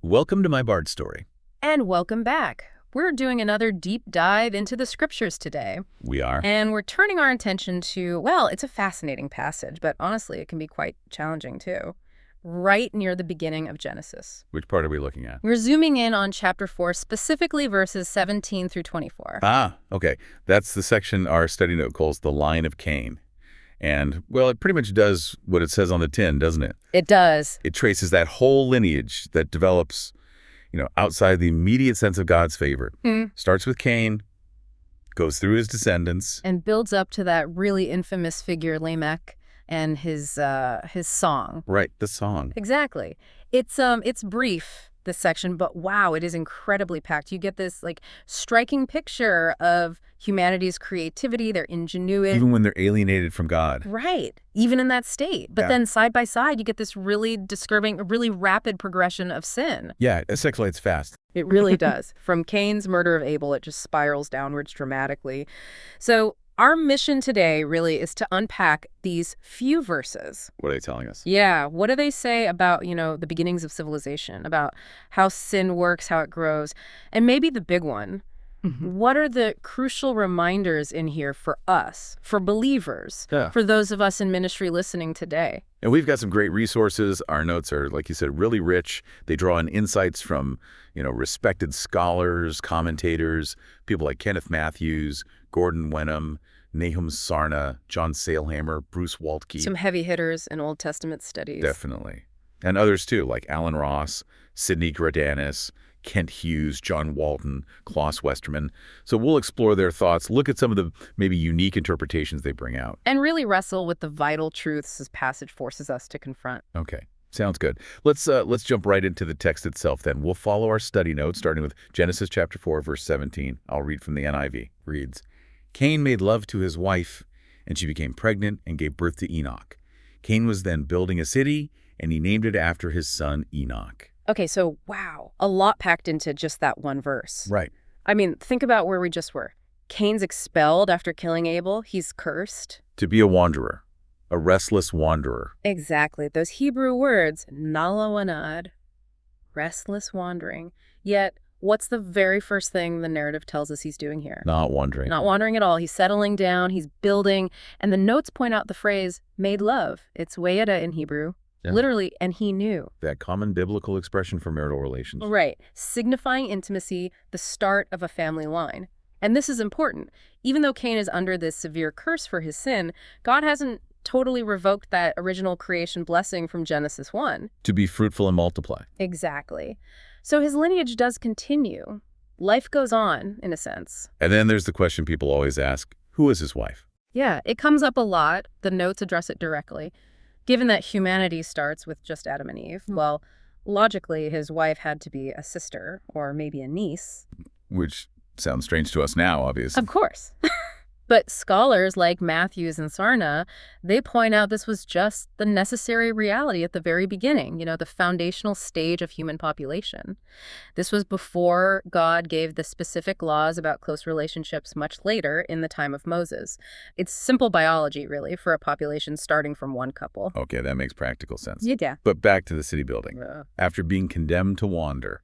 Welcome to my Bard story. And welcome back. We're doing another deep dive into the scriptures today. We are. And we're turning our attention to, well, it's a fascinating passage, but honestly, it can be quite challenging too. Right near the beginning of Genesis. Which part are we looking at? We're zooming in on chapter 4, specifically verses 17 through 24. Ah, okay. That's the section our study note calls the line of Cain. And, well, it pretty much does what it says on the tin, doesn't it? It does. It traces that whole lineage that develops, outside the immediate sense of God's favor. Starts with Cain, goes through his descendants. And builds up to that really infamous figure, Lamech, and his song. Right, the song. Exactly. It's brief, this section, but wow, it is incredibly packed. You get this striking picture of humanity's creativity, their ingenuity. Even when they're alienated from God. Right. Even in that state. But then side by side, you get this really disturbing, really rapid progression of sin. Yeah, it escalates fast. It really does. From Cain's murder of Abel, it just spirals downwards dramatically. So our mission today really is to unpack these few verses. What are they telling us? Yeah. What do they say about, the beginnings of civilization, about how sin works, how it grows, and maybe the big one. What are the crucial reminders in here for us, for believers, for those of us in ministry listening today? And we've got some great resources. Our notes are, like you said, really rich. They draw on insights from, respected scholars, commentators, people like Kenneth Matthews, Gordon Wenham, Nahum Sarna, John Sailhammer, Bruce Waltke. Some heavy hitters in Old Testament studies. Definitely. And others, too, like Alan Ross, Sidney Gradanis, Kent Hughes, John Walton, Klaus Westerman. So we'll explore their thoughts, look at some of the maybe unique interpretations they bring out. And really wrestle with the vital truths this passage forces us to confront. Okay, sounds good. Let's jump right into the text itself then. We'll follow our study notes, starting with Genesis chapter 4, verse 17. I'll read from the NIV. Reads, Cain made love to his wife, and she became pregnant and gave birth to Enoch. Cain was then building a city, and he named it after his son Enoch. Okay, so wow, a lot packed into just that one verse. Right. I mean, think about where we just were. Cain's expelled after killing Abel. He's cursed. To be a wanderer, a restless wanderer. Exactly. Those Hebrew words, nalawanad, restless wandering. Yet, what's the very first thing the narrative tells us he's doing here? Not wandering. Not wandering at all. He's settling down, he's building, and the notes point out the phrase, made love. It's wayada in Hebrew. Yeah. Literally, and he knew. That common biblical expression for marital relations. Right. Signifying intimacy, the start of a family line. And this is important. Even though Cain is under this severe curse for his sin, God hasn't totally revoked that original creation blessing from Genesis 1. To be fruitful and multiply. Exactly. So his lineage does continue. Life goes on, in a sense. And then there's the question people always ask, who is his wife? Yeah, it comes up a lot. The notes address it directly. Given that humanity starts with just Adam and Eve, well, logically, his wife had to be a sister or maybe a niece. Which sounds strange to us now, obviously. Of course. But scholars like Matthews and Sarna, they point out this was just the necessary reality at the very beginning, the foundational stage of human population. This was before God gave the specific laws about close relationships much later in the time of Moses. It's simple biology, really, for a population starting from one couple. Okay, that makes practical sense. Yeah. But back to the city building. After being condemned to wander,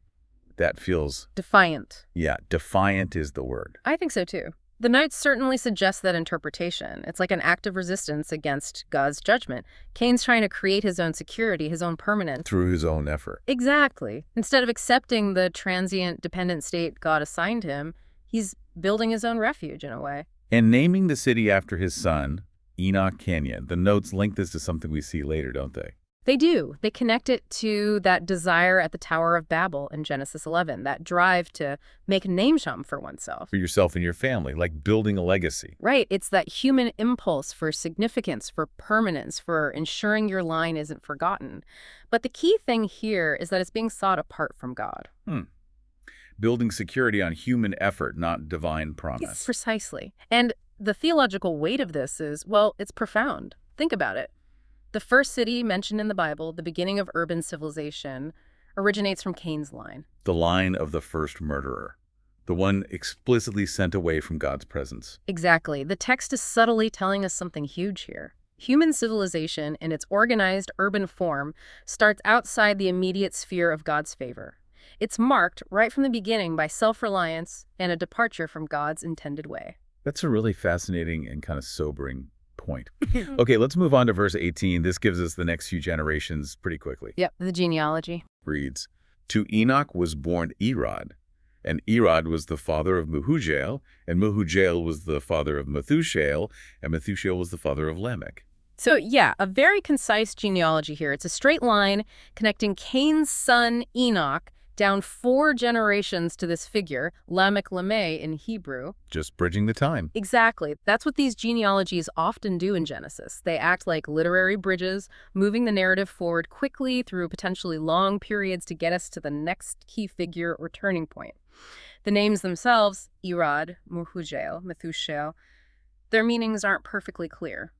that feels... defiant. Yeah, defiant is the word. I think so, too. The notes certainly suggest that interpretation. It's like an act of resistance against God's judgment. Cain's trying to create his own security, his own permanence. Through his own effort. Exactly. Instead of accepting the transient, dependent state God assigned him, he's building his own refuge in a way. And naming the city after his son, Enoch Canyon. The notes link this to something we see later, don't they? They do. They connect it to that desire at the Tower of Babel in Genesis 11, that drive to make a name for oneself. For yourself and your family, like building a legacy. Right. It's that human impulse for significance, for permanence, for ensuring your line isn't forgotten. But the key thing here is that it's being sought apart from God. Building security on human effort, not divine promise. Yes, precisely. And the theological weight of this is, well, it's profound. Think about it. The first city mentioned in the Bible, the beginning of urban civilization, originates from Cain's line. The line of the first murderer. The one explicitly sent away from God's presence. Exactly. The text is subtly telling us something huge here. Human civilization, in its organized urban form, starts outside the immediate sphere of God's favor. It's marked right from the beginning by self-reliance and a departure from God's intended way. That's a really fascinating and kind of sobering point. Okay, let's move on to verse 18. This gives us the next few generations pretty quickly. Yep, the genealogy. Reads, "To Enoch was born Erod, and Erod was the father of Mehujael, and Mehujael was the father of Methushael, and Methushael was the father of Lamech." So yeah, a very concise genealogy here. It's a straight line connecting Cain's son Enoch down 4 generations to this figure, Lamech Lameh in Hebrew. Just bridging the time. Exactly. That's what these genealogies often do in Genesis. They act like literary bridges, moving the narrative forward quickly through potentially long periods to get us to the next key figure or turning point. The names themselves, Erod, Mehujael, Methushael, their meanings aren't perfectly clear.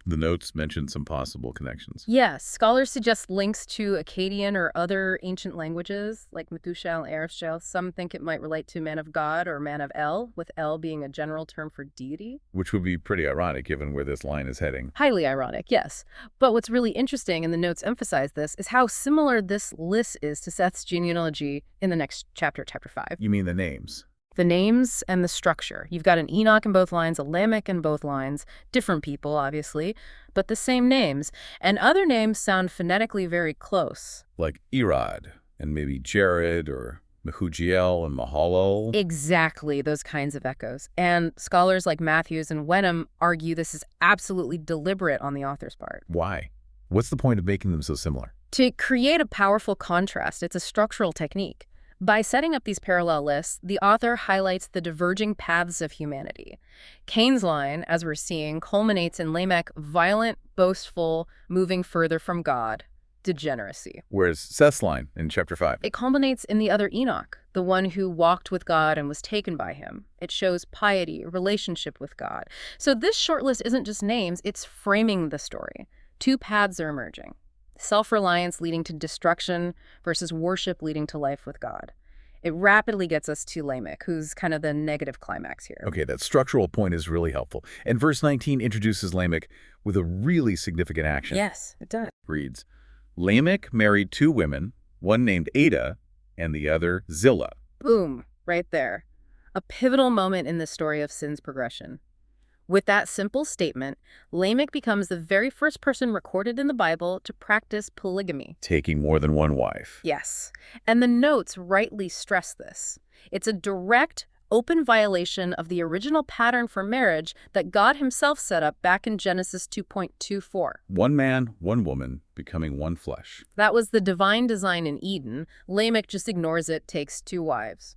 The notes mention some possible connections. Yes, scholars suggest links to Akkadian or other ancient languages, like Methushael and Ereshkigal. Some think it might relate to man of God or man of El, with El being a general term for deity. Which would be pretty ironic given where this line is heading. Highly ironic, yes. But what's really interesting, and the notes emphasize this, is how similar this list is to Seth's genealogy in the next chapter, chapter 5. You mean the names? The names and the structure. You've got an Enoch in both lines, a Lamech in both lines, different people, obviously, but the same names. And other names sound phonetically very close. Like Erod, and maybe Jared, or Mehujael and Mahalalel. Exactly, those kinds of echoes. And scholars like Matthews and Wenham argue this is absolutely deliberate on the author's part. Why? What's the point of making them so similar? To create a powerful contrast, it's a structural technique. By setting up these parallel lists, the author highlights the diverging paths of humanity. Cain's line, as we're seeing, culminates in Lamech, violent, boastful, moving further from God, degeneracy. Whereas Seth's line in chapter 5. It culminates in the other Enoch, the one who walked with God and was taken by him. It shows piety, relationship with God. So this short list isn't just names, it's framing the story. 2 paths are emerging. Self-reliance leading to destruction versus worship leading to life with God. It rapidly gets us to Lamech, who's kind of the negative climax here. Okay, that structural point is really helpful. And verse 19 introduces Lamech with a really significant action. Yes, it does. Reads, "Lamech married 2 women, one named Ada and the other Zillah." Boom, right there. A pivotal moment in the story of sin's progression. With that simple statement, Lamech becomes the very first person recorded in the Bible to practice polygamy. Taking more than one wife. Yes, and the notes rightly stress this. It's a direct, open violation of the original pattern for marriage that God himself set up back in Genesis 2.24. One man, one woman, becoming one flesh. That was the divine design in Eden. Lamech just ignores it, takes 2 wives.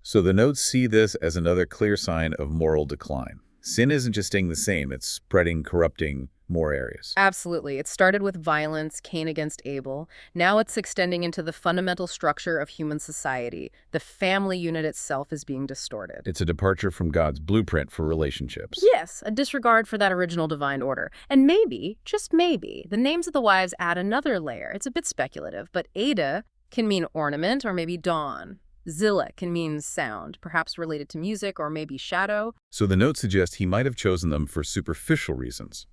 So the notes see this as another clear sign of moral decline. Sin isn't just staying the same, it's spreading, corrupting more areas. Absolutely. It started with violence, Cain against Abel. Now it's extending into the fundamental structure of human society. The family unit itself is being distorted. It's a departure from God's blueprint for relationships. Yes, a disregard for that original divine order. And maybe, just maybe, the names of the wives add another layer. It's a bit speculative, but Ada can mean ornament or maybe dawn. Zillah can mean sound, perhaps related to music or maybe shadow. So the notes suggest he might have chosen them for superficial reasons.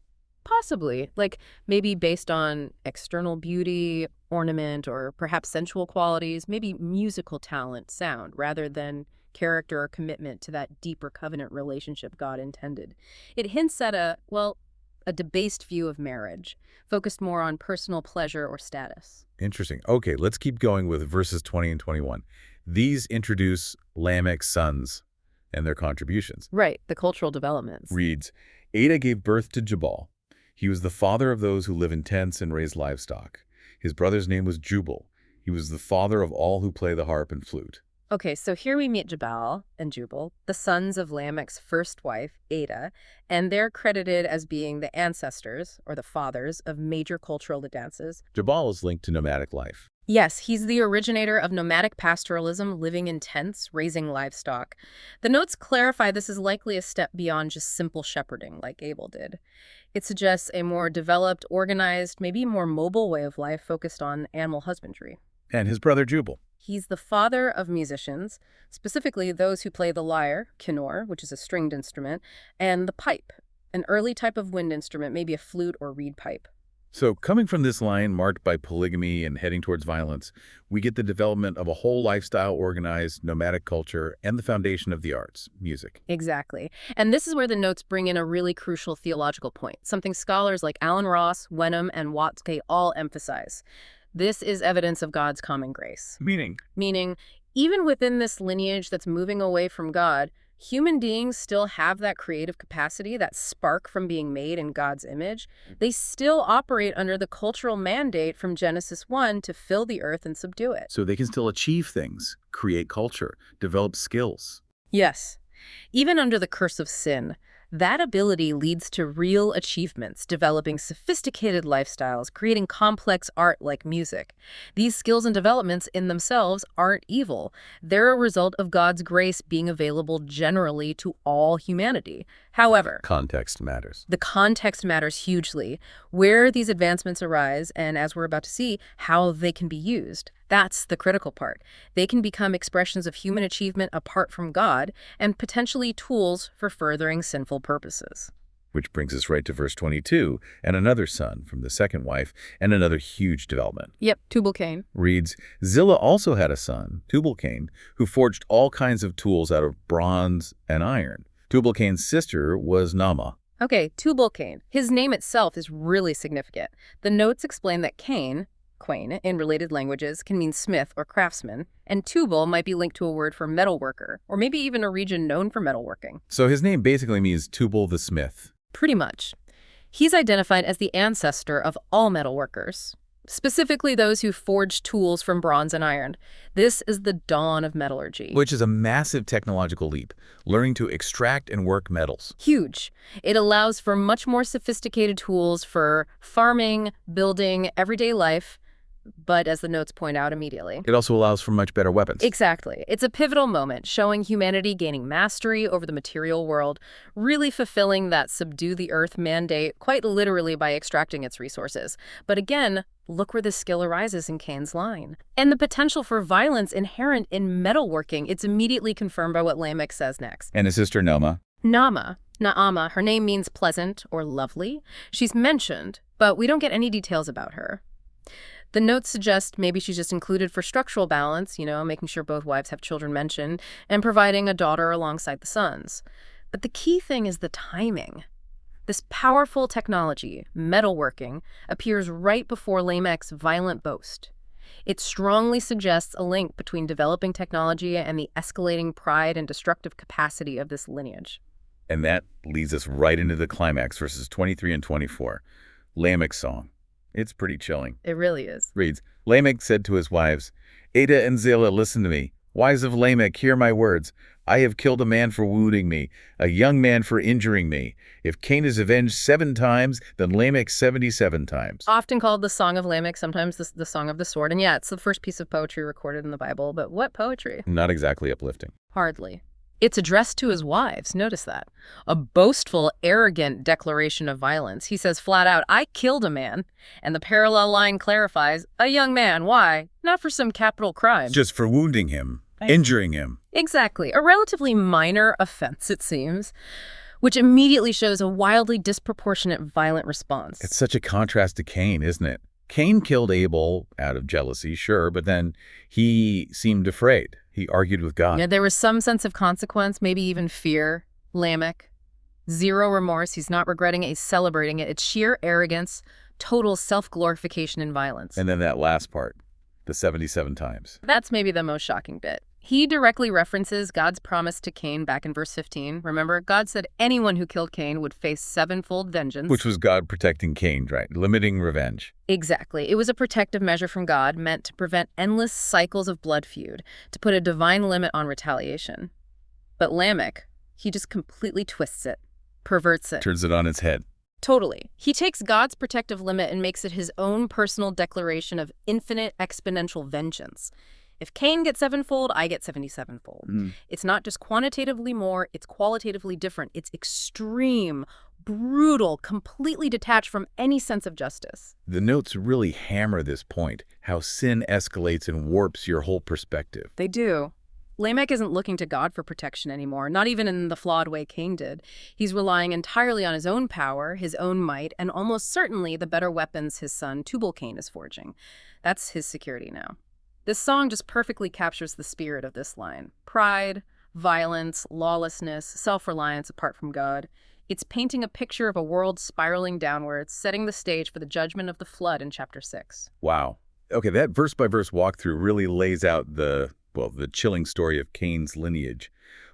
Possibly, like maybe based on external beauty, ornament, or perhaps sensual qualities, maybe musical talent, sound, rather than character or commitment to that deeper covenant relationship God intended. It hints at a debased view of marriage, focused more on personal pleasure or status. Interesting. Okay, let's keep going with verses 20 and 21. These introduce Lamech's sons and their contributions. Right, the cultural developments. Reads, "Ada gave birth to Jabal. He was the father of those who live in tents and raise livestock. His brother's name was Jubal. He was the father of all who play the harp and flute." Okay, so here we meet Jabal and Jubal, the sons of Lamech's first wife, Ada, and they're credited as being the ancestors, or the fathers, of major cultural dances. Jabal is linked to nomadic life. Yes, he's the originator of nomadic pastoralism, living in tents, raising livestock. The notes clarify this is likely a step beyond just simple shepherding, like Abel did. It suggests a more developed, organized, maybe more mobile way of life focused on animal husbandry. And his brother Jubal. He's the father of musicians, specifically those who play the lyre, kinnor, which is a stringed instrument, and the pipe, an early type of wind instrument, maybe a flute or reed pipe. So coming from this line marked by polygamy and heading towards violence, we get the development of a whole lifestyle organized nomadic culture and the foundation of the arts, music. Exactly. And this is where the notes bring in a really crucial theological point, something scholars like Alan Ross, Wenham, and Watzke all emphasize. This is evidence of God's common grace. Meaning, even within this lineage that's moving away from God, human beings still have that creative capacity, that spark from being made in God's image. They still operate under the cultural mandate from Genesis 1 to fill the earth and subdue it. So they can still achieve things, create culture, develop skills. Yes. Even under the curse of sin, that ability leads to real achievements, developing sophisticated lifestyles, creating complex art like music. These skills and developments in themselves aren't evil. They're a result of God's grace being available generally to all humanity. However, Context matters. the context matters hugely. Where these advancements arise, and as we're about to see, how they can be used. That's the critical part. They can become expressions of human achievement apart from God and potentially tools for furthering sinful purposes. Which brings us right to verse 22, and another son from the second wife, and another huge development. Yep, Tubal-Cain. Reads, Zillah also had a son, Tubal-Cain, who forged all kinds of tools out of bronze and iron. Tubal-Cain's sister was Naamah. Okay, Tubal-Cain. His name itself is really significant. The notes explain that Cain, in related languages, can mean smith or craftsman, and Tubal might be linked to a word for metalworker, or maybe even a region known for metalworking. So his name basically means Tubal the smith. Pretty much. He's identified as the ancestor of all metalworkers, specifically those who forged tools from bronze and iron. This is the dawn of metallurgy. Which is a massive technological leap, learning to extract and work metals. Huge. It allows for much more sophisticated tools for farming, building, everyday life, but as the notes point out immediately. It also allows for much better weapons. Exactly. It's a pivotal moment, showing humanity gaining mastery over the material world, really fulfilling that subdue the earth mandate, quite literally by extracting its resources. But again, look where this skill arises in Cain's line. And the potential for violence inherent in metalworking, it's immediately confirmed by what Lamech says next. And his sister Naamah. Naamah, her name means pleasant or lovely. She's mentioned, but we don't get any details about her. The notes suggest maybe she's just included for structural balance, making sure both wives have children mentioned, and providing a daughter alongside the sons. But the key thing is the timing. This powerful technology, metalworking, appears right before Lamech's violent boast. It strongly suggests a link between developing technology and the escalating pride and destructive capacity of this lineage. And that leads us right into the climax, verses 23 and 24. Lamech's song. It's pretty chilling. It really is. Reads, Lamech said to his wives, Ada and Zillah, listen to me. Wives of Lamech, hear my words. I have killed a man for wounding me, a young man for injuring me. If Cain is avenged 7 times, then Lamech 77 times. Often called the Song of Lamech, sometimes the Song of the Sword. And yeah, it's the first piece of poetry recorded in the Bible. But what poetry? Not exactly uplifting. Hardly. It's addressed to his wives, notice that. A boastful, arrogant declaration of violence. He says flat out, I killed a man. And the parallel line clarifies, a young man, why? Not for some capital crime. Just for wounding him, injuring him. Exactly. A relatively minor offense, it seems, which immediately shows a wildly disproportionate violent response. It's such a contrast to Cain, isn't it? Cain killed Abel out of jealousy, sure, but then he seemed afraid. He argued with God. Yeah, there was some sense of consequence, maybe even fear. Lamech, zero remorse. He's not regretting it. He's celebrating it. It's sheer arrogance, total self-glorification and violence. And then that last part, the 77 times. That's maybe the most shocking bit. He directly references God's promise to Cain back in verse 15. Remember, God said anyone who killed Cain would face 7-fold vengeance. Which was God protecting Cain, right? Limiting revenge. Exactly. It was a protective measure from God meant to prevent endless cycles of blood feud, to put a divine limit on retaliation. But Lamech, he just completely twists it, perverts it. Turns it on its head. Totally. He takes God's protective limit and makes it his own personal declaration of infinite exponential vengeance. If Cain gets 7-fold, I get 77-fold. It's not just quantitatively more, it's qualitatively different. It's extreme, brutal, completely detached from any sense of justice. The notes really hammer this point, how sin escalates and warps your whole perspective. They do. Lamech isn't looking to God for protection anymore, not even in the flawed way Cain did. He's relying entirely on his own power, his own might, and almost certainly the better weapons his son Tubal-Cain is forging. That's his security now. This song just perfectly captures the spirit of this line. Pride, violence, lawlessness, self-reliance apart from God. It's painting a picture of a world spiraling downwards, setting the stage for the judgment of the flood in chapter 6. Wow. Okay, that verse-by-verse walkthrough really lays out the chilling story of Cain's lineage.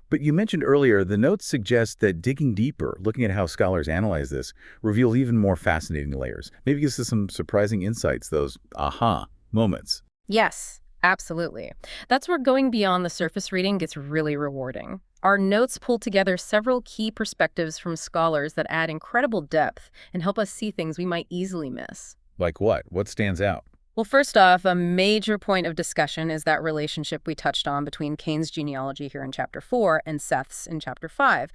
But you mentioned earlier, the notes suggest that digging deeper, looking at how scholars analyze this, reveal even more fascinating layers. Maybe gives us some surprising insights, those aha moments. Yes, absolutely. That's where going beyond the surface reading gets really rewarding. Our notes pull together several key perspectives from scholars that add incredible depth and help us see things we might easily miss. Like what? What stands out? Well, first off, a major point of discussion is that relationship we touched on between Cain's genealogy here in Chapter 4 and Seth's in Chapter 5.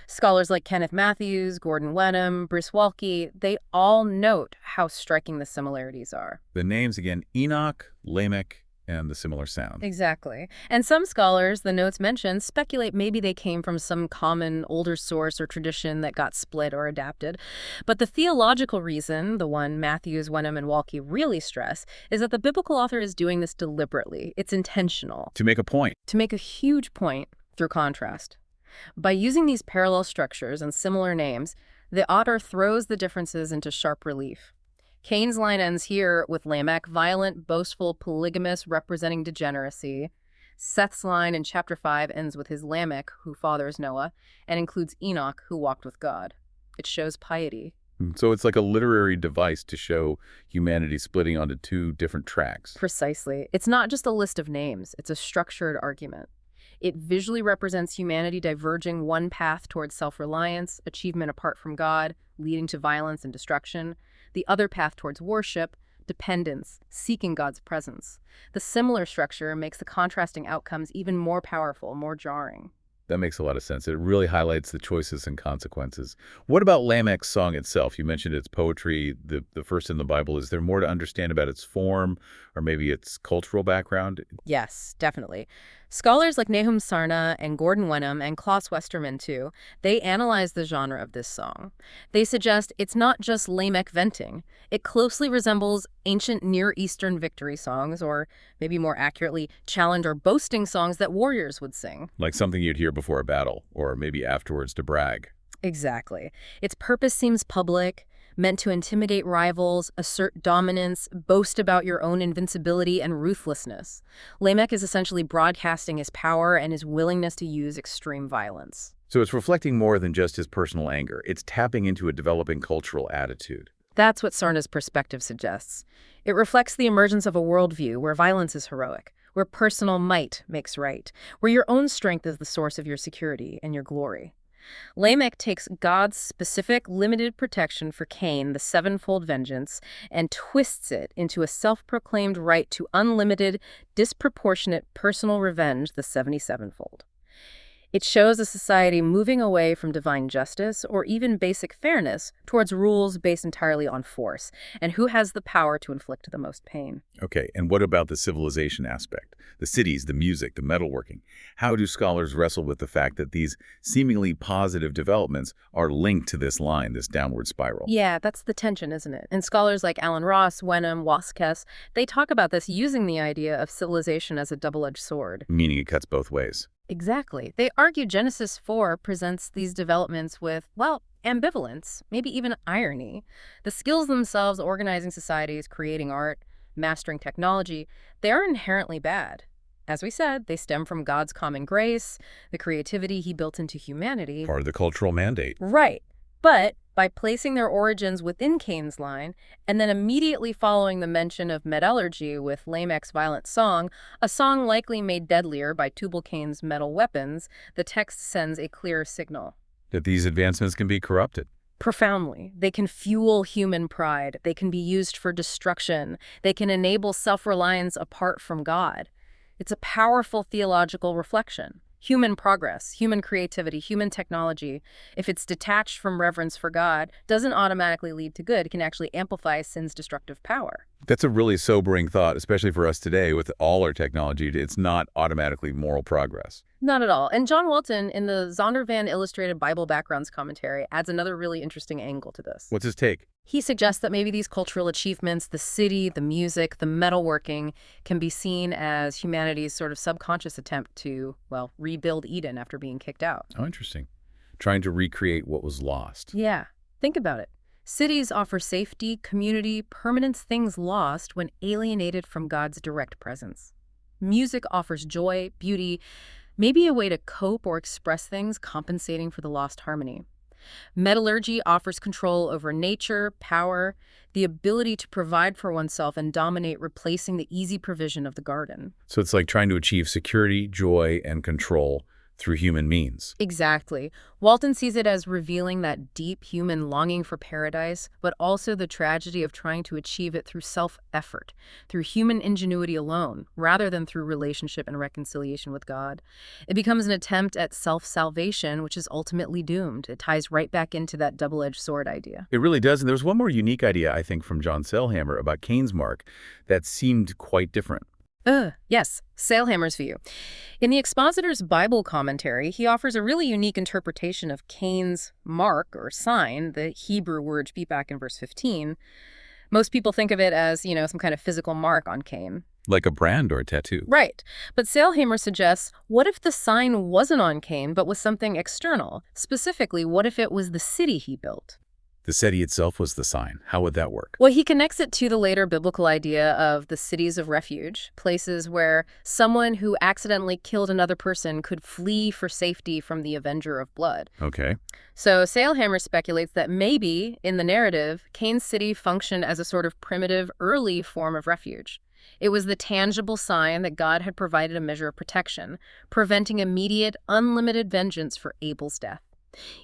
Scholars like Kenneth Matthews, Gordon Wenham, Bruce Waltke, they all note how striking the similarities are. The names again, Enoch, Lamech, and the similar sound. Exactly. And some scholars, the notes mentioned, speculate maybe they came from some common older source or tradition that got split or adapted. But the theological reason, the one Matthews, Wenham, and Waltke really stress, is that the biblical author is doing this deliberately. It's intentional. To make a point. To make a huge point through contrast. By using these parallel structures and similar names, the author throws the differences into sharp relief. Cain's line ends here with Lamech, violent, boastful, polygamous, representing degeneracy. Seth's line in chapter 5 ends with his Lamech, who fathers Noah, and includes Enoch, who walked with God. It shows piety. So it's like a literary device to show humanity splitting onto two different tracks. Precisely. It's not just a list of names, it's a structured argument. It visually represents humanity diverging one path towards self-reliance, achievement apart from God, leading to violence and destruction. The other path towards worship, dependence, seeking God's presence. The similar structure makes the contrasting outcomes even more powerful, more jarring. That makes a lot of sense. It really highlights the choices and consequences. What about Lamech's song itself? You mentioned its poetry, the first in the Bible. Is there more to understand about its form or maybe its cultural background? Yes, definitely. Scholars like Nahum Sarna and Gordon Wenham and Klaus Westermann, too, they analyze the genre of this song. They suggest it's not just Lamech venting. It closely resembles ancient Near Eastern victory songs, or maybe more accurately, challenge or boasting songs that warriors would sing. Like something you'd hear before a battle, or maybe afterwards to brag. Exactly. Its purpose seems public, meant to intimidate rivals, assert dominance, boast about your own invincibility and ruthlessness. Lamech is essentially broadcasting his power and his willingness to use extreme violence. So it's reflecting more than just his personal anger. It's tapping into a developing cultural attitude. That's what Sarna's perspective suggests. It reflects the emergence of a worldview where violence is heroic, where personal might makes right, where your own strength is the source of your security and your glory. Lamech takes God's specific, limited protection for Cain, the sevenfold vengeance, and twists it into a self-proclaimed right to unlimited, disproportionate personal revenge, the 77-fold. It shows a society moving away from divine justice or even basic fairness towards rules based entirely on force, and who has the power to inflict the most pain. Okay, and what about the civilization aspect? The cities, the music, the metalworking. How do scholars wrestle with the fact that these seemingly positive developments are linked to this line, this downward spiral? Yeah, that's the tension, isn't it? And scholars like Alan Ross, Wenham, Waskes, they talk about this using the idea of civilization as a double-edged sword. Meaning it cuts both ways. Exactly. They argue Genesis 4 presents these developments with, well, ambivalence, maybe even irony. The skills themselves, organizing societies, creating art, mastering technology, they are inherently bad. As we said, they stem from God's common grace, the creativity he built into humanity. Part of the cultural mandate. Right. But by placing their origins within Cain's line, and then immediately following the mention of metallurgy with Lamech's violent song, a song likely made deadlier by Tubal-Cain's metal weapons, the text sends a clear signal. That these advancements can be corrupted. Profoundly. They can fuel human pride. They can be used for destruction. They can enable self-reliance apart from God. It's a powerful theological reflection. Human progress, human creativity, human technology, if it's detached from reverence for God, doesn't automatically lead to good. It can actually amplify sin's destructive power. That's a really sobering thought, especially for us today with all our technology. It's not automatically moral progress. Not at all. And John Walton, in the Zondervan Illustrated Bible Backgrounds Commentary, adds another really interesting angle to this. What's his take? He suggests that maybe these cultural achievements, the city, the music, the metalworking, can be seen as humanity's sort of subconscious attempt to, well, rebuild Eden after being kicked out. Oh, interesting. Trying to recreate what was lost. Yeah, think about it. Cities offer safety, community, permanence, things lost when alienated from God's direct presence. Music offers joy, beauty, maybe a way to cope or express things, compensating for the lost harmony. Metallurgy offers control over nature, power, the ability to provide for oneself and dominate, replacing the easy provision of the garden. So it's like trying to achieve security, joy, and control through human means. Exactly. Walton sees it as revealing that deep human longing for paradise, but also the tragedy of trying to achieve it through self-effort, through human ingenuity alone, rather than through relationship and reconciliation with God. It becomes an attempt at self-salvation, which is ultimately doomed. It ties right back into that double-edged sword idea. It really does. And there was one more unique idea, I think, from John Sailhamer about Cain's mark that seemed quite different. Yes, Sailhamer's view. In the Expositor's Bible commentary, he offers a really unique interpretation of Cain's mark or sign, the Hebrew word to be back in verse 15. Most people think of it as, some kind of physical mark on Cain. Like a brand or a tattoo. Right. But Sailhamer suggests, what if the sign wasn't on Cain, but was something external? Specifically, what if it was the city he built? The city itself was the sign. How would that work? Well, he connects it to the later biblical idea of the cities of refuge, places where someone who accidentally killed another person could flee for safety from the avenger of blood. Okay. So Sailhamer speculates that maybe, in the narrative, Cain's city functioned as a sort of primitive, early form of refuge. It was the tangible sign that God had provided a measure of protection, preventing immediate, unlimited vengeance for Abel's death.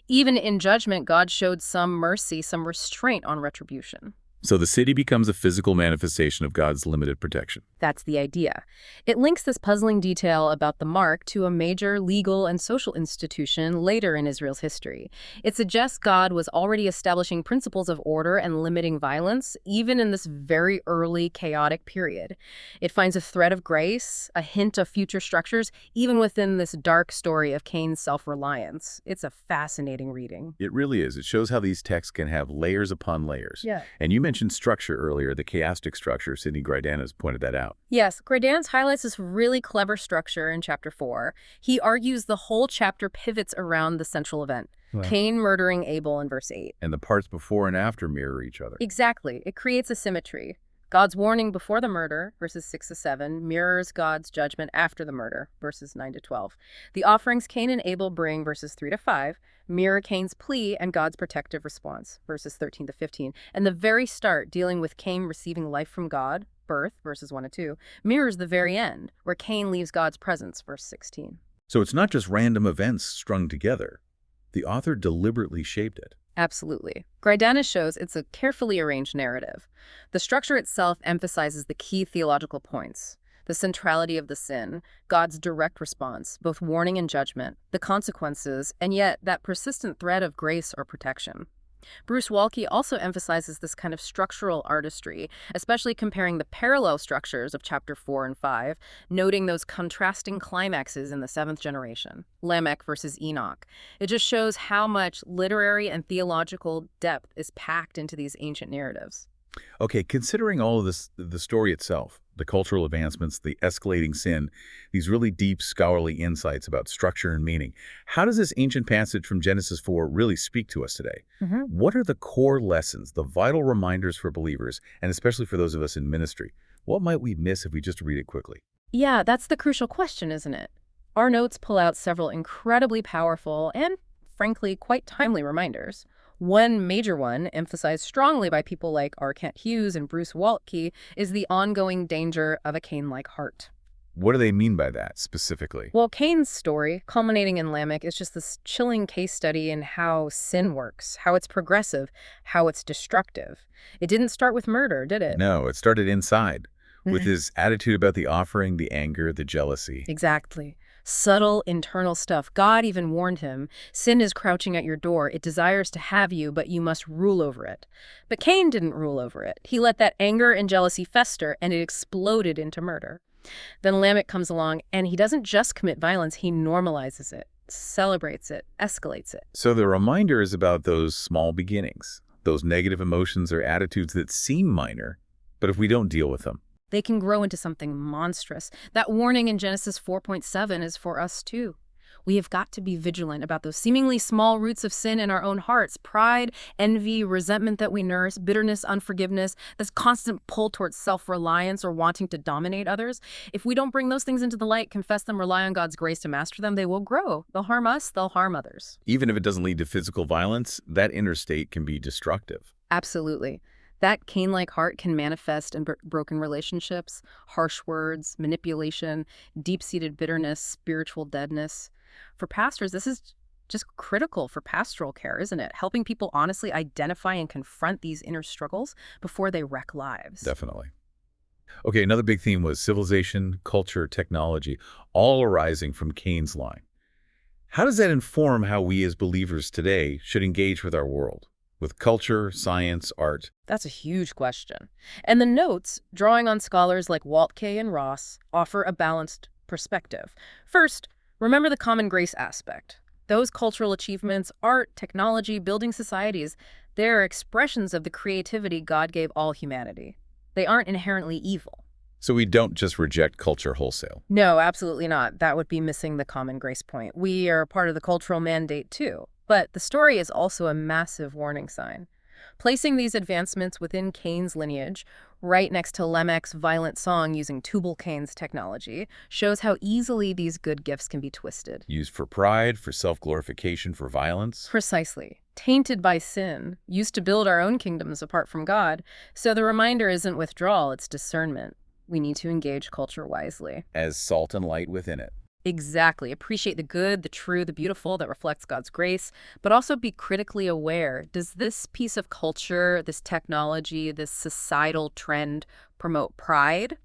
Even in judgment, God showed some mercy, some restraint on retribution. So the city becomes a physical manifestation of God's limited protection. That's the idea. It links this puzzling detail about the mark to a major legal and social institution later in Israel's history. It suggests God was already establishing principles of order and limiting violence, even in this very early, chaotic period. It finds a thread of grace, a hint of future structures, even within this dark story of Cain's self-reliance. It's a fascinating reading. It really is. It shows how these texts can have layers upon layers. Yeah. And you mentioned structure earlier, the chiastic structure. Sidney Greidan has pointed that out. Yes, Greidan's highlights this really clever structure in Chapter 4. He argues the whole chapter pivots around the central event, Cain murdering Abel in verse 8. And the parts before and after mirror each other. Exactly. It creates a symmetry. God's warning before the murder, verses 6 to 7, mirrors God's judgment after the murder, verses 9 to 12. The offerings Cain and Abel bring, verses 3 to 5, mirror Cain's plea and God's protective response, verses 13 to 15. And the very start, dealing with Cain receiving life from God, birth, verses 1 to 2, mirrors the very end, where Cain leaves God's presence, verse 16. So it's not just random events strung together. The author deliberately shaped it. Absolutely. Greidan shows it's a carefully arranged narrative. The structure itself emphasizes the key theological points: the centrality of the sin, God's direct response, both warning and judgment, the consequences, and yet that persistent thread of grace or protection. Bruce Waltke also emphasizes this kind of structural artistry, especially comparing the parallel structures of chapter 4 and 5, noting those contrasting climaxes in the seventh generation, Lamech versus Enoch. It just shows how much literary and theological depth is packed into these ancient narratives. Okay, considering all of this, the story itself, the cultural advancements, the escalating sin, these really deep scholarly insights about structure and meaning, how does this ancient passage from Genesis 4 really speak to us today? What are the core lessons, the vital reminders for believers, and especially for those of us in ministry? What might we miss if we just read it quickly? Yeah, that's the crucial question, isn't it? Our notes pull out several incredibly powerful and, frankly, quite timely reminders. One major one, emphasized strongly by people like R. Kent Hughes and Bruce Waltke, is the ongoing danger of a Cain-like heart. What do they mean by that, specifically? Well, Cain's story, culminating in Lamech, is just this chilling case study in how sin works, how it's progressive, how it's destructive. It didn't start with murder, did it? No, it started inside, with his attitude about the offering, the anger, the jealousy. Exactly. Subtle internal stuff. God even warned him, sin is crouching at your door. It desires to have you, but you must rule over it. But Cain didn't rule over it. He let that anger and jealousy fester, and it exploded into murder. Then Lamech comes along, and he doesn't just commit violence, he normalizes it, celebrates it, escalates it. So the reminder is about those small beginnings, those negative emotions or attitudes that seem minor, but if we don't deal with them, They can grow into something monstrous. That warning in Genesis 4.7 is for us too. We have got to be vigilant about those seemingly small roots of sin in our own hearts: pride, envy, resentment that we nurse, bitterness, unforgiveness, this constant pull towards self-reliance or wanting to dominate others. If we don't bring those things into the light, confess them, rely on God's grace to master them, they will grow. They'll harm us, they'll harm others. even if it doesn't lead to physical violence, that inner state can be destructive. Absolutely. That Cain-like heart can manifest in broken relationships, harsh words, manipulation, deep-seated bitterness, spiritual deadness. For pastors, this is just critical for pastoral care, isn't it? Helping people honestly identify and confront these inner struggles before they wreck lives. Definitely. Okay, another big theme was civilization, culture, technology, all arising from Cain's line. How does that inform how we as believers today should engage with our world? With culture, science, art? That's a huge question. And the notes, drawing on scholars like Walt K. and Ross, offer a balanced perspective. First, remember the common grace aspect. Those cultural achievements, art, technology, building societies, they're expressions of the creativity God gave all humanity. They aren't inherently evil. So we don't just reject culture wholesale. No, absolutely not. That would be missing the common grace point. We are part of the cultural mandate too. But the story is also a massive warning sign. Placing these advancements within Cain's lineage, right next to Lamech's violent song using Tubal Cain's technology, shows how easily these good gifts can be twisted. Used for pride, for self-glorification, for violence. Precisely. Tainted by sin, used to build our own kingdoms apart from God. So the reminder isn't withdrawal, it's discernment. We need to engage culture wisely. As salt and light within it. Exactly. Appreciate the good, the true, the beautiful that reflects God's grace, but also be critically aware. Does this piece of culture, this technology, this societal trend promote pride,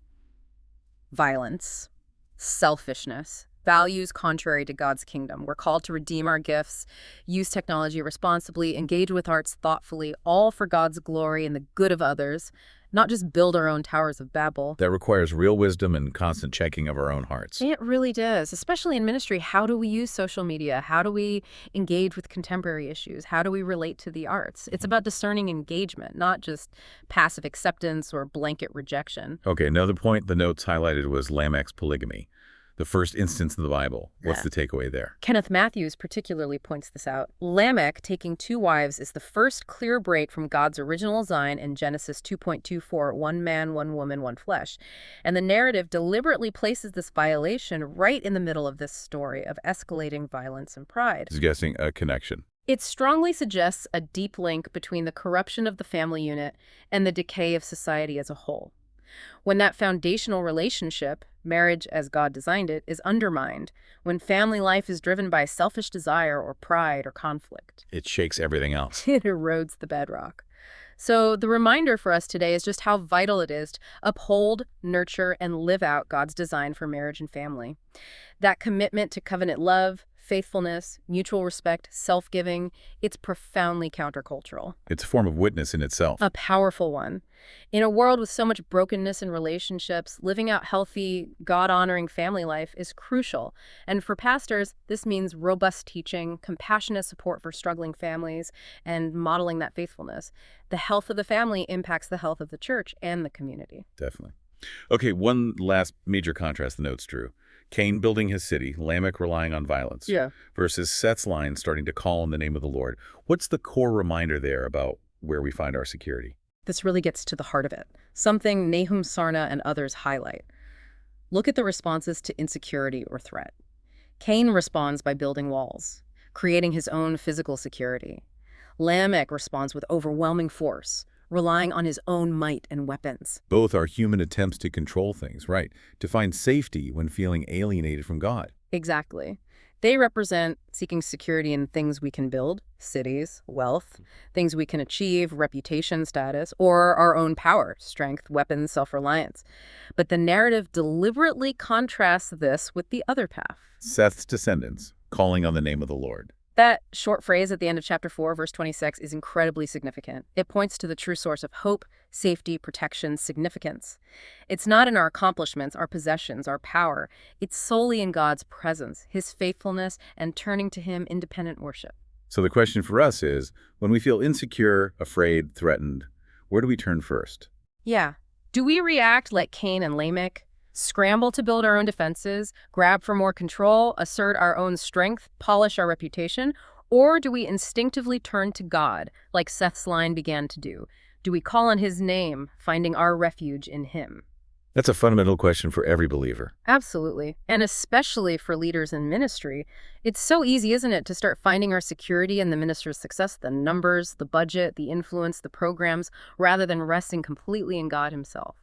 violence, selfishness, values contrary to God's kingdom? We're called to redeem our gifts, use technology responsibly, engage with arts thoughtfully, all for God's glory and the good of others, not just build our own towers of Babel. That requires real wisdom and constant checking of our own hearts. It really does, especially in ministry. How do we use social media? How do we engage with contemporary issues? How do we relate to the arts? It's about discerning engagement, not just passive acceptance or blanket rejection. Okay, another point the notes highlighted was Lamech's polygamy, the first instance in the Bible. What's the takeaway there? Kenneth Matthews particularly points this out. Lamech taking 2 wives is the first clear break from God's original design in Genesis 2.24, 1 man, 1 woman, 1 flesh. And the narrative deliberately places this violation right in the middle of this story of escalating violence and pride. Suggesting a connection. It strongly suggests a deep link between the corruption of the family unit and the decay of society as a whole. When that foundational relationship, marriage as God designed it, is undermined, when family life is driven by selfish desire or pride or conflict, It shakes everything else. it erodes the bedrock. So the reminder for us today is just how vital it is to uphold, nurture, and live out God's design for marriage and family. That commitment to covenant love, faithfulness, mutual respect, self-giving, it's profoundly countercultural. It's a form of witness in itself. A powerful one. In a world with so much brokenness in relationships, living out healthy, God-honoring family life is crucial. And for pastors, this means robust teaching, compassionate support for struggling families, and modeling that faithfulness. The health of the family impacts the health of the church and the community. Definitely. Okay, one last major contrast the notes drew. Cain building his city, Lamech relying on violence, versus Seth's line starting to call on the name of the Lord. What's the core reminder there about where we find our security? This really gets to the heart of it, something Nahum Sarna and others highlight. Look at the responses to insecurity or threat. Cain responds by building walls, creating his own physical security. Lamech responds with overwhelming force, relying on his own might and weapons. Both are human attempts to control things, right? To find safety when feeling alienated from God. Exactly. They represent seeking security in things we can build, cities, wealth, things we can achieve, reputation, status, or our own power, strength, weapons, self-reliance. But the narrative deliberately contrasts this with the other path. Seth's descendants, calling on the name of the Lord. That short phrase at the end of chapter 4, verse 26, is incredibly significant. It points to the true source of hope, safety, protection, significance. It's not in our accomplishments, our possessions, our power. It's solely in God's presence, his faithfulness, and turning to him independent worship. So the question for us is, when we feel insecure, afraid, threatened, where do we turn first? Yeah. Do we react like Cain and Lamech? Scramble to build our own defenses, grab for more control, assert our own strength, polish our reputation? Or do we instinctively turn to God, like Seth's line began to do? Do we call on his name, finding our refuge in him? That's a fundamental question for every believer. Absolutely. And especially for leaders in ministry. It's so easy, isn't it, to start finding our security in the minister's success, the numbers, the budget, the influence, the programs, rather than resting completely in God himself.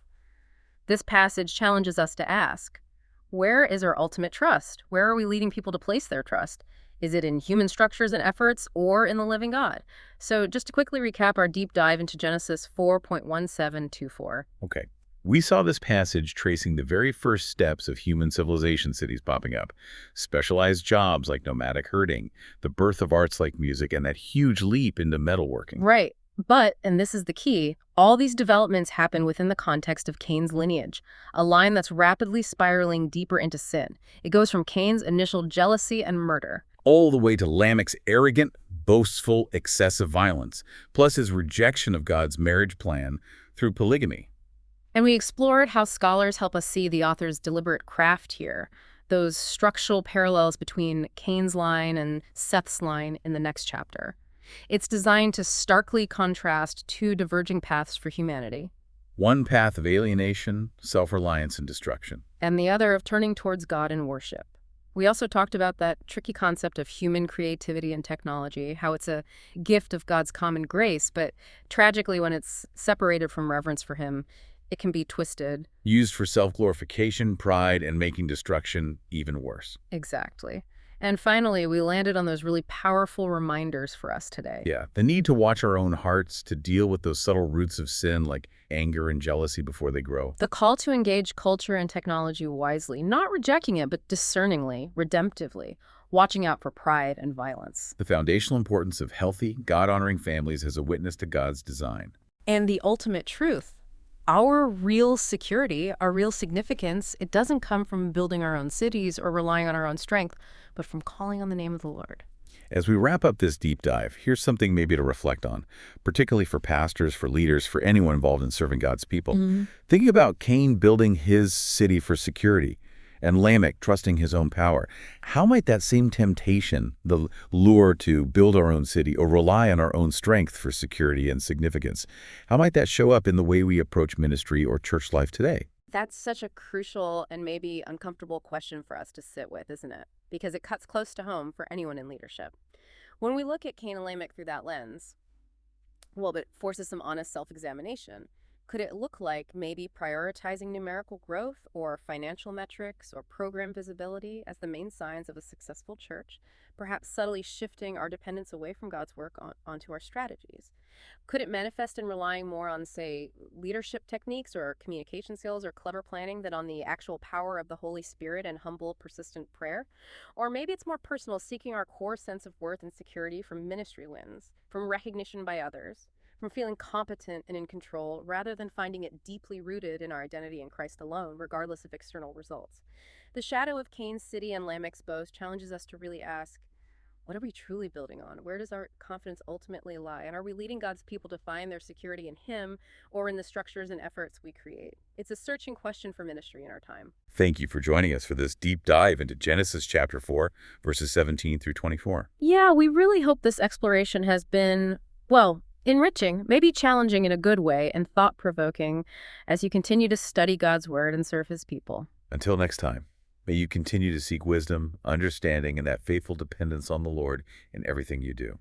This passage challenges us to ask, where is our ultimate trust? Where are we leading people to place their trust? Is it in human structures and efforts or in the living God? So just to quickly recap our deep dive into Genesis 4.1724. Okay. We saw this passage tracing the very first steps of human civilization cities popping up. Specialized jobs like nomadic herding, the birth of arts like music, and that huge leap into metalworking. Right. But, and this is the key, all these developments happen within the context of Cain's lineage, a line that's rapidly spiraling deeper into sin. It goes from Cain's initial jealousy and murder, All the way to Lamech's arrogant, boastful, excessive violence, plus his rejection of God's marriage plan through polygamy. and we explored how scholars help us see the author's deliberate craft here, those structural parallels between Cain's line and Seth's line in the next chapter. It's designed to starkly contrast two diverging paths for humanity, One path of alienation, self-reliance, and destruction. and the other of turning towards God in worship. We also talked about that tricky concept of human creativity and technology, how it's a gift of God's common grace, but tragically, when it's separated from reverence for him, it can be twisted. Used for self-glorification, pride, and making destruction even worse. Exactly. And finally, we landed on those really powerful reminders for us today. Yeah, the need to watch our own hearts, to deal with those subtle roots of sin like anger and jealousy before they grow. The call to engage culture and technology wisely, not rejecting it, but discerningly, redemptively, watching out for pride and violence. The foundational importance of healthy, God-honoring families as a witness to God's design. And the ultimate truth. Our real security, our real significance, it doesn't come from building our own cities or relying on our own strength, but from calling on the name of the Lord. As we wrap up this deep dive, here's something maybe to reflect on, particularly for pastors, for leaders, for anyone involved in serving God's people. Thinking about Cain building his city for security and Lamech trusting his own power, how might that same temptation, the lure to build our own city or rely on our own strength for security and significance, how might that show up in the way we approach ministry or church life today? That's such a crucial and maybe uncomfortable question for us to sit with, isn't it? Because it cuts close to home for anyone in leadership. When we look at Cain and Lamech through that lens, well, it forces some honest self-examination. Could it look like maybe prioritizing numerical growth or financial metrics or program visibility as the main signs of a successful church, perhaps subtly shifting our dependence away from God's work onto our strategies? Could it manifest in relying more on, say, leadership techniques or communication skills or clever planning than on the actual power of the Holy Spirit and humble, persistent prayer? Or maybe it's more personal, seeking our core sense of worth and security from ministry wins, from recognition by others, from feeling competent and in control, rather than finding it deeply rooted in our identity in Christ alone, regardless of external results. The shadow of Cain's city and Lamech's boast challenges us to really ask, what are we truly building on? Where does our confidence ultimately lie? And are we leading God's people to find their security in him or in the structures and efforts we create? It's a searching question for ministry in our time. Thank you for joining us for this deep dive into Genesis chapter 4, verses 17 through 24. Yeah, we really hope this exploration has been, well, enriching, maybe challenging in a good way, and thought-provoking as you continue to study God's word and serve his people. Until next time, may you continue to seek wisdom, understanding, and that faithful dependence on the Lord in everything you do.